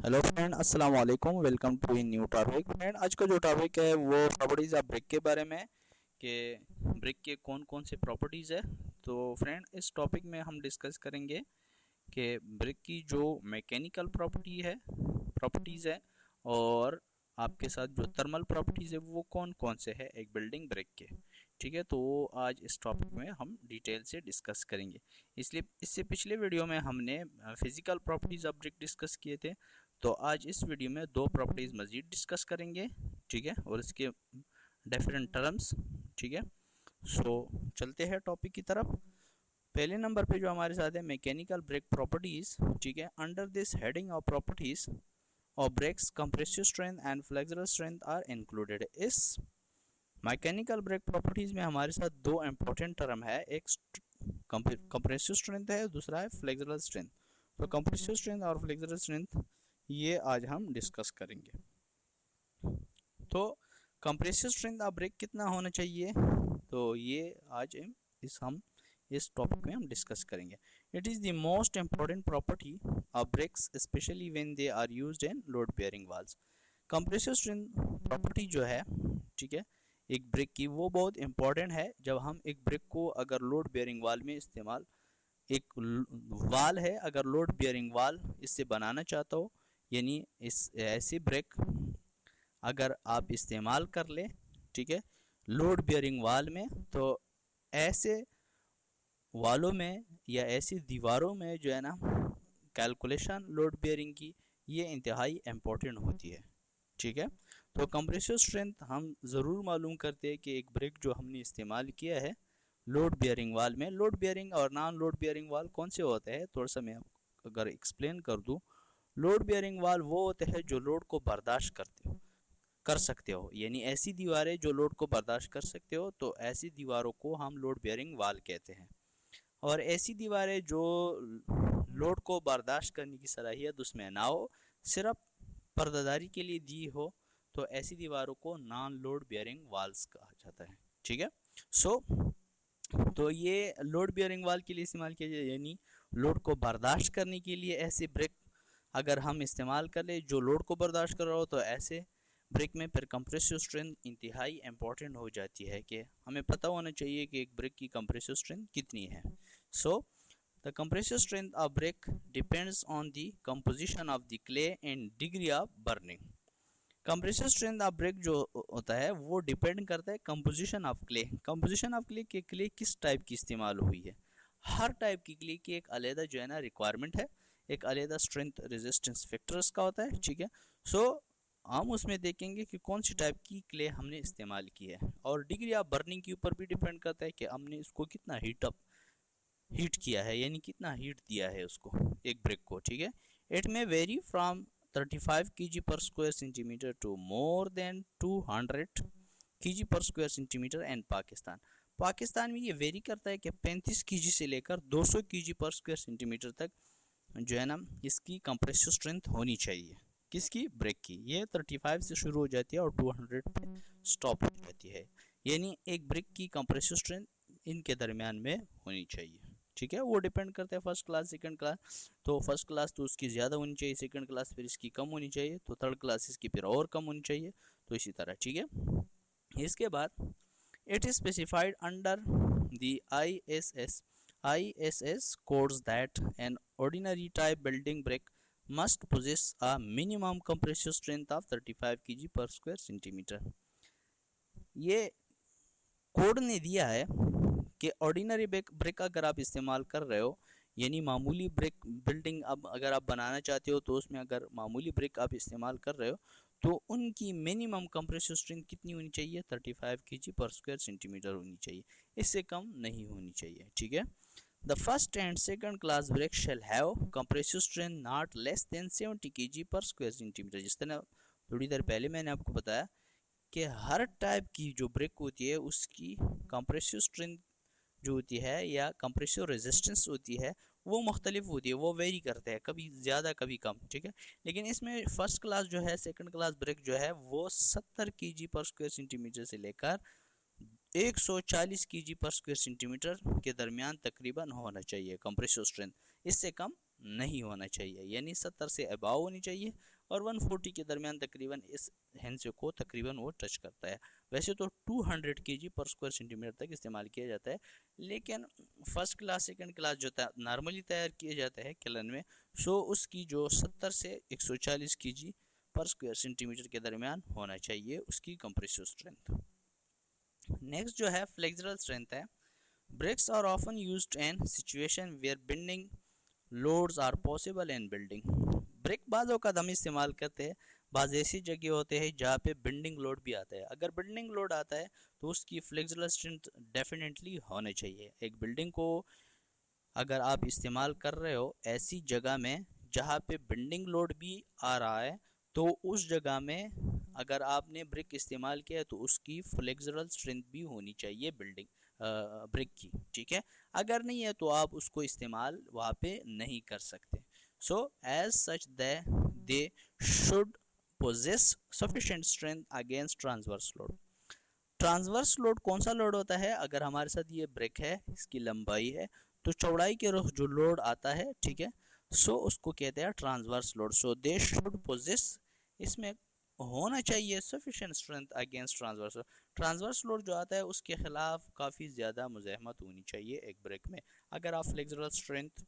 Hello friend, अस्सलाम वालेकुम। Welcome to in new topic. Friend, आज का जो टॉपिक है वो प्रॉपर्टीज़ ऑफ ब्रिक के बारे में है कि ब्रिक के कौन कौन से प्रॉपर्टीज़ है। तो फ्रेंड, इस टॉपिक में हम डिस्कस करेंगे कि ब्रिक की जो मैकेनिकल प्रॉपर्टीज़ है और आपके साथ जो थर्मल प्रॉपर्टीज़ है वो कौन कौन से है एक बिल्डिंग ब्रिक के। ठीक है, तो आज इस टॉपिक में हम डिटेल से डिस्कस करेंगे। इसलिए इससे पिछले वीडियो में हमने physical properties of brick discuss किए थे, तो आज इस वीडियो में दो प्रॉपर्टीज़ मज़ीद डिस्कस करेंगे। ठीक है, और इसके डिफरेंट टर्म्स। ठीक है, सो चलते हैं टॉपिक की तरफ। पहले नंबर पे जो हमारे साथ है मैकेनिकल ब्रेक प्रॉपर्टीज़। ठीक है, under this heading of properties of bricks compressive strength and flexural strength are included. इस मैकेनिकल ब्रेक प्रॉपर्टीज़ में हमारे साथ दो इंपॉर्टेंट टर्म है, एक कंप्रेसिव स्ट्रेंथ है, दूसरा है फ्लेक्सुरल स्ट्रेंथ। तो कंप्रेसिव स्ट्रेंथ और फ्लेक्सुरल स्ट्रेंथ ये आज हम डिस्कस करेंगे। तो कंप्रेसिव स्ट्रेंथ ऑफ ब्रेक कितना होना चाहिए, तो ये आज हम इस टॉपिक में हम डिस्कस करेंगे। It is the most important property of bricks specially when they are used in load bearing walls. Compressive strength property जो है, ठीक है, एक ब्रेक की वो बहुत इंपॉर्टेंट है। जब हम एक ब्रेक को अगर लोड बेयरिंग वाल में इस्तेमाल, एक वाल है, अगर लोड बेयरिंग वाल इससे बनाना चाहता हो, यानी इस ऐसी ब्रेक अगर आप इस्तेमाल कर ले, ठीक है, लोड बेयरिंग वाल में, तो ऐसे वालों में या ऐसी दीवारों में जो है ना, कैलकुलेशन लोड बेयरिंग की ये इंतहाई इम्पोर्टेंट होती है। ठीक है, तो कंप्रेसिव स्ट्रेंथ हम ज़रूर मालूम करते हैं कि एक ब्रेक जो हमने इस्तेमाल किया है लोड बेयरिंग वाल में, लोड बेयरिंग और नॉन लोड बेयरिंग वाल कौन से होते हैं, थोड़ा सा मैं अगर एक्सप्लेन कर दूं। लोड बेयरिंग वाल वो होते हैं जो लोड को बर्दाश्त कर सकते हो, यानी ऐसी दीवारें जो लोड को बर्दाश्त कर सकते हो, तो ऐसी दीवारों को हम लोड बेयरिंग वाल कहते हैं। और ऐसी दीवारें जो लोड को बर्दाश्त करने की सलाहियत उसमें ना हो, सिर्फ पर्दादारी के लिए दी हो, तो ऐसी दीवारों को नॉन लोड बेयरिंग वाल्स कहा जाता है। ठीक है, सो तो ये लोड बेयरिंग वाल के लिए इस्तेमाल किया जाए, यानी लोड को बर्दाश्त करने के लिए ऐसे ब्रेक अगर हम इस्तेमाल कर ले जो लोड को बर्दाश्त कर रहा हो, तो ऐसे ब्रेक में फिर कंप्रेसिव स्ट्रेंथ इंतहाई इंपॉर्टेंट हो जाती है कि हमें पता होना चाहिए कि एक ब्रेक की कंप्रेसिव स्ट्रेंथ कितनी है। So the compressive strength of brick depends on the composition of the clay and degree of burning. Compressive strength of brick जो होता है वो डिपेंड करता है composition of clay. Composition of clay के क्ले किस टाइप की इस्तेमाल हुई है। हर टाइप की क्ले की एक अलग जो है ना रिक्वायरमेंट है, एक अलग स्ट्रेंथ रेजिस्टेंस फैक्टर इसका होता है। ठीक है, सो हम उसमें देखेंगे कि कौन सी टाइप की क्ले हमने इस्तेमाल की है, और डिग्री ऑफ बर्निंग के ऊपर भी डिपेंड करता है कि हमने इसको कितना हीट किया है, यानी कितना हीट दिया है उसको, एक ब्रिक को। ठीक है, it may very from 35 kg per square centimeter to more than 200 kg per square centimeter and Pakistan में ये वेरी करता है कि 35 kg से लेकर 200 kg पर स्क्वायर सेंटीमीटर तक जो है ना इसकी कंप्रेसिव स्ट्रेंथ होनी चाहिए। किसकी, ब्रेक की। ये 35 से शुरू हो जाती है और 200 पे स्टॉप हो जाती है, यानी एक ब्रेक की कंप्रेसिव स्ट्रेंथ इनके दरमियान में होनी चाहिए। ठीक है, वो डिपेंड करता है फर्स्ट क्लास सेकंड क्लास। तो फर्स्ट क्लास तो उसकी ज़्यादा होनी चाहिए, सेकंड क्लास फिर इसकी कम होनी चाहिए, तो थर्ड क्लास इसकी फिर और कम होनी चाहिए, तो इसी तरह। ठीक है, इसके बाद it is specified under the ISS codes that an ordinary type building brick must possess a minimum compressive strength of 35 kg per square centimeter। ये कोड ने दिया है कि ऑर्डिनरी ब्रिक अगर आप इस्तेमाल कर रहे हो, यानी मामूली ब्रिक बिल्डिंग अब अगर आप बनाना चाहते हो, तो उसमें अगर मामूली ब्रिक आप इस्तेमाल कर रहे हो, तो उनकी मिनिमम कंप्रेसिव स्ट्रेंथ कितनी होनी चाहिए, 35 kg पर स्क्वायर सेंटीमीटर होनी चाहिए, इससे कम नहीं होनी चाहिए। ठीक है, the first and second class brick shall have compressive strength not less than 70 kg per square centimetre. जिस तरह थोड़ी देर पहले मैंने आपको बताया कि हर टाइप की जो ब्रिक होती है उसकी कंप्रेसिव स्ट्रेंथ जो होती है या कंप्रेसिव रेजिस्टेंस होती है वो मुख्तलिफ होती है, वो वेरी करते हैं, कभी ज़्यादा कभी कम। ठीक है, लेकिन इसमें फर्स्ट क्लास जो है, सेकंड क्लास ब्रिक जो है, वो 70 kg पर स्क्वायर सेंटीमीटर से लेकर 140 kg पर स्क्वायर सेंटीमीटर के दरमियान तकरीबन होना चाहिए कंप्रेसिव स्ट्रेंथ, इससे कम नहीं होना चाहिए, यानी 70 से अबाव होनी चाहिए और 140 के दरमियान तकरीबन इस हिस्से को तकरीबन वो टच करता है। वैसे तो 200 kg पर स्क्वायर सेंटीमीटर तक इस्तेमाल किया जाता है, लेकिन फर्स्ट क्लास सेकंड क्लास जो नॉर्मली तैयार किया जाता है किलन में, सो उसकी जो 70 से 140 kg पर स्क्वायर सेंटीमीटर के दरमियान होना चाहिए उसकी कंप्रेसिव स्ट्रेंथ। नेक्स्ट जो है फ्लेक्सुरल स्ट्रेंथ है। Bricks are often used in situation where bending loads are possible in building. Brick बाज़ औक़ात हम इस्तेमाल करते हैं, बाज़ ऐसी जगह होते हैं जहाँ पे बेंडिंग लोड भी आता है। अगर बेंडिंग लोड आता है तो उसकी फ्लेक्सुरल स्ट्रेंथ डेफिनेटली होनी चाहिए। एक बिल्डिंग को अगर आप इस्तेमाल कर रहे हो ऐसी जगह में जहाँ पे बेंडिंग लोड भी आ रहा है, तो उस जगह में अगर आपने ब्रिक इस्तेमाल किया है तो उसकी फ्लेक्सुरल स्ट्रेंथ भी होनी चाहिए बिल्डिंग ब्रिक की, ठीक है। अगर नहीं है तो आप उसको इस्तेमाल वहाँ पे नहीं कर सकते। So as such they should possess sufficient strength against transverse load. Transverse load कौन सा लोड होता है? अगर हमारे साथ ये ब्रिक है, इसकी लंबाई है, तो चौड़ाई के रुख जो लोड आता है, ठीक है, सो उसको कहते हैं transverse load. So they should possess, इसमें होना चाहिए sufficient strength against transverse. Transverse load जो आता है उसके खिलाफ काफ़ी ज़्यादा मुज़ाहमत होनी चाहिए एक ब्रिक में। अगर आप फ्लेक्सुरल स्ट्रेंथ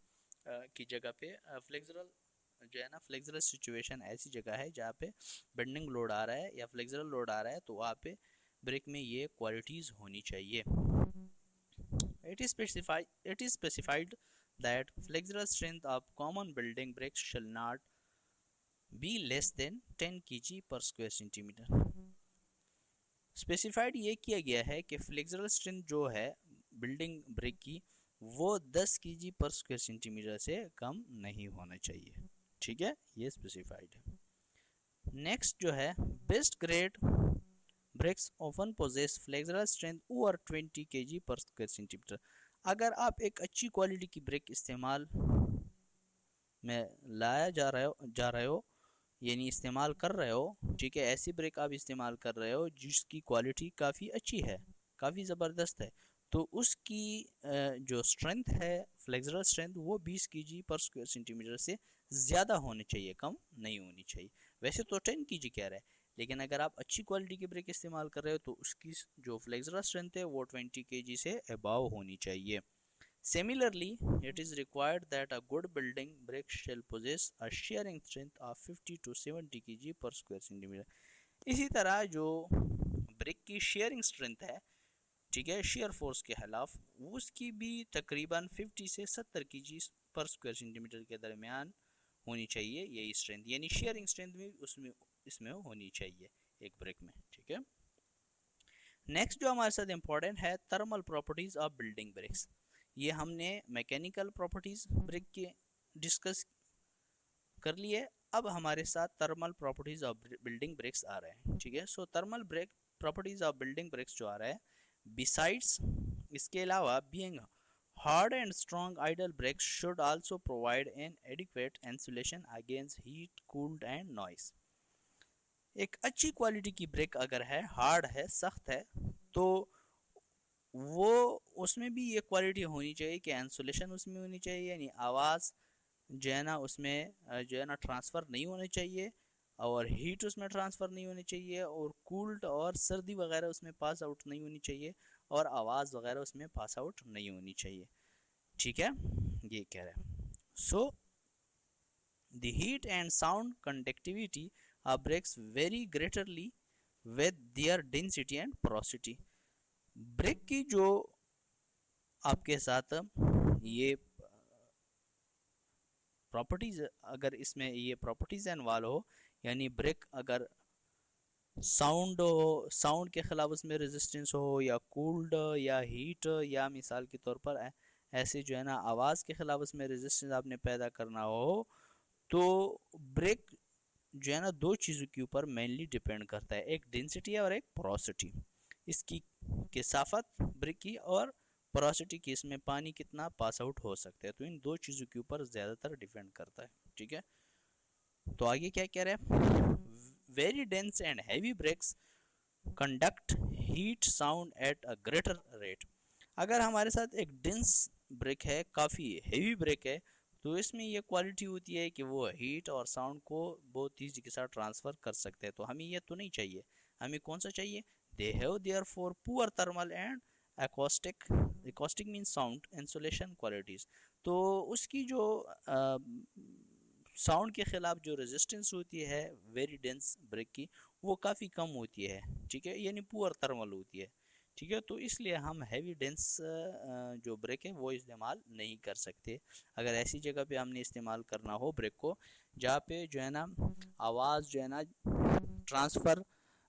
की जगह पे फ्लेक्सुरल जो है ना, फ्लेक्सुरल सिचुएशन ऐसी जगह है जहाँ पे बेंडिंग लोड आ रहा है या फ्लेक्सुरल लोड आ रहा है, तो वहाँ पे ब्रिक में ये क्वालिटीज़ होनी चाहिए। It is specified that flexural strength of common building bricks shall not be less than 10 kg per square centimeter। Specified ये किया गया है कि फ्लेक्सुरल स्ट्रेंथ जो है बिल्डिंग ब्रिक की वो 10 kg पर स्क्वायर सेंटीमीटर से कम नहीं होना चाहिए, ठीक है, ये स्पेसिफाइड है। नेक्स्ट जो है best grade bricks often possess flexural strength over 20 kg per square centimetre. अगर आप एक अच्छी क्वालिटी की ब्रिक इस्तेमाल में जा रहे हो यानी इस्तेमाल कर रहे हो, ठीक है, ऐसी ब्रिक आप इस्तेमाल कर रहे हो जिसकी क्वालिटी काफ़ी अच्छी है, काफ़ी ज़बरदस्त है, तो उसकी जो स्ट्रेंथ है फ्लेक्सुरल स्ट्रेंथ वो 20 kg पर स्क्वायर सेंटीमीटर से ज़्यादा होनी चाहिए, कम नहीं होनी चाहिए। वैसे तो 10 kg कह रहा है, लेकिन अगर आप अच्छी क्वालिटी की ब्रिक इस्तेमाल कर रहे हो तो उसकी जो फ्लेक्सुरल स्ट्रेंथ है वो 20 kg से अबाव होनी चाहिए। Similarly, it is required that a good building brick shall possess a shearing strength of 50 to 70 kg per square centimeter। इसी तरह जो ब्रिक की शेयरिंग स्ट्रेंथ है, ठीक है, शेयर फोर्स के खिलाफ, उसकी भी तकरीबन 50 से 70 kg पर स्क्वायर सेंटीमीटर के दरमियान होनी चाहिए यही स्ट्रेंथ, यानी शेयरिंग स्ट्रेंथ भी इसमें होनी चाहिए एक ब्रिक में, ठीक है। नेक्स्ट जो हमारे साथ इंपॉर्टेंट है thermal properties of building bricks. ये हमने मैकेनिकल प्रॉपर्टीज ब्रिक के डिस्कस कर लिए, अब हमारे साथ thermal properties of building bricks आ रहे हैं, ठीक है। So thermal brick properties of building bricks जो आ रहा है, बिसाइड्स इसके अलावा being hard and strong ideal bricks should also provide an adequate insulation against heat, cold and noise. एक अच्छी क्वालिटी की ब्रिक अगर है, हार्ड है, सख्त है, तो वो उसमें भी ये क्वालिटी होनी चाहिए कि इंसुलेशन उसमें होनी चाहिए, यानी आवाज़ जो है ना उसमें जो है ना ट्रांसफ़र नहीं होनी चाहिए, और हीट उसमें ट्रांसफ़र नहीं होनी चाहिए, और कूल्ड और सर्दी वगैरह उसमें पास आउट नहीं होनी चाहिए, और आवाज़ वगैरह उसमें पास आउट नहीं होनी चाहिए, ठीक है, ये कह रहे हैं। So the heat and sound conductivity of bricks very greatly with their density and porosity. Brick की जो आपके साथ ये प्रॉपर्टीज, अगर इसमें ये प्रॉपर्टीज इन्वॉल्व हो, यानी ब्रिक अगर साउंड के खिलाफ उसमें रेजिस्टेंस हो, या कूल्ड या हीट, या मिसाल के तौर पर ऐसे जो है ना आवाज़ के खिलाफ उसमें रेजिस्टेंस आपने पैदा करना हो, तो ब्रिक जो है ना दो चीज़ों के ऊपर मेनली डिपेंड करता है, एक डेंसिटी और एक पोरोसिटी, इसकी कसाफत ब्रिक की, और पोरोसिटी की, इसमें पानी कितना पास आउट हो सकता है, तो इन दो चीज़ों के ऊपर ज़्यादातर डिपेंड करता है, ठीक है। तो आगे क्या कह रहे हैं, very dense and heavy bricks conduct heat sound at a greater rate. अगर हमारे साथ एक डेंस ब्रिक है, काफ़ी हैवी ब्रिक है, तो इसमें ये क्वालिटी होती है कि वो हीट और साउंड को बहुत तेज़ी के साथ ट्रांसफ़र कर सकते हैं। तो हमें ये तो नहीं चाहिए, हमें कौन सा चाहिए? They have therefore poor thermal and acoustic, acoustic means sound insulation qualities. तो उसकी जो साउंड के ख़िलाफ़ जो रेजिस्टेंस होती है वेरी डेंस ब्रिक की, वो काफ़ी कम होती है, ठीक है, यानी पुअर थर्मल होती है, ठीक है। तो इसलिए हम हैवी डेंस जो ब्रेक है वो इस्तेमाल नहीं कर सकते। अगर ऐसी जगह पे हमने इस्तेमाल करना हो ब्रेक को जहाँ पे जो है ना आवाज़ जो है ना ट्रांसफ़र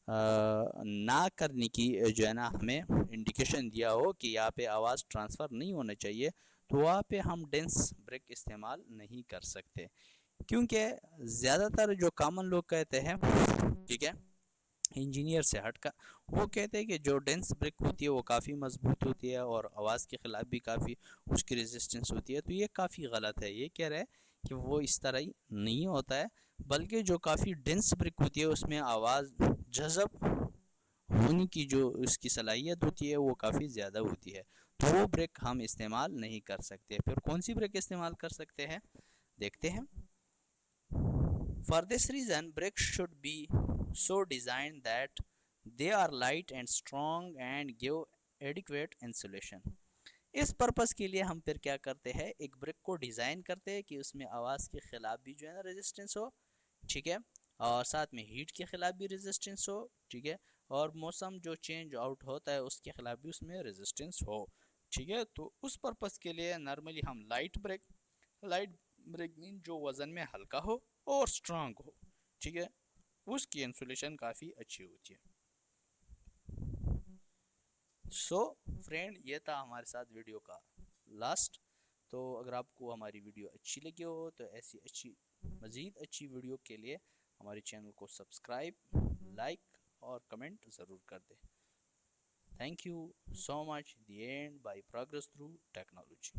ना करने की जो है ना हमें इंडिकेशन दिया हो कि यहाँ पे आवाज़ ट्रांसफ़र नहीं होना चाहिए, तो वहाँ पे हम डेंस ब्रेक इस्तेमाल नहीं कर सकते। क्योंकि ज़्यादातर जो कॉमन लोग कहते हैं, ठीक है, इंजीनियर से हटकर, वो कहते हैं कि जो डेंस ब्रिक होती है वो काफ़ी मजबूत होती है और आवाज़ के ख़िलाफ़ भी काफ़ी उसकी रेजिस्टेंस होती है। तो ये काफ़ी गलत है। ये कह रहा है कि वो इस तरह ही नहीं होता है, बल्कि जो काफ़ी डेंस ब्रिक होती है उसमें आवाज़ जज़ब होने की जो उसकी सलाहियत होती है वो काफ़ी ज़्यादा होती है। तो वो ब्रेक हम इस्तेमाल नहीं कर सकते। फिर कौन सी ब्रेक इस्तेमाल कर सकते हैं, देखते हैं। For this reason, bricks should be so designed that they are light and strong and give adequate insulation. इस पर्पस के लिए हम फिर क्या करते हैं, एक ब्रिक को डिज़ाइन करते हैं कि उसमें आवाज़ के ख़िलाफ़ भी जो है ना रेजिस्टेंस हो, ठीक है, और साथ में हीट के ख़िलाफ़ भी रेजिस्टेंस हो, ठीक है, और मौसम जो चेंज आउट होता है उसके ख़िलाफ़ भी उसमें रेजिस्टेंस हो, ठीक है। तो उस पर्पस के लिए नॉर्मली हम लाइट ब्रेक मीन जो वज़न में हल्का हो और स्ट्रांग हो, ठीक है, उसकी इंसुलेशन काफ़ी अच्छी होती है। सो फ्रेंड, ये था हमारे साथ वीडियो का लास्ट। तो अगर आपको हमारी वीडियो अच्छी लगी हो तो ऐसी अच्छी मज़ीद अच्छी वीडियो के लिए हमारे चैनल को सब्सक्राइब, लाइक और कमेंट ज़रूर कर दें। Thank you so much. The end by progress through technology.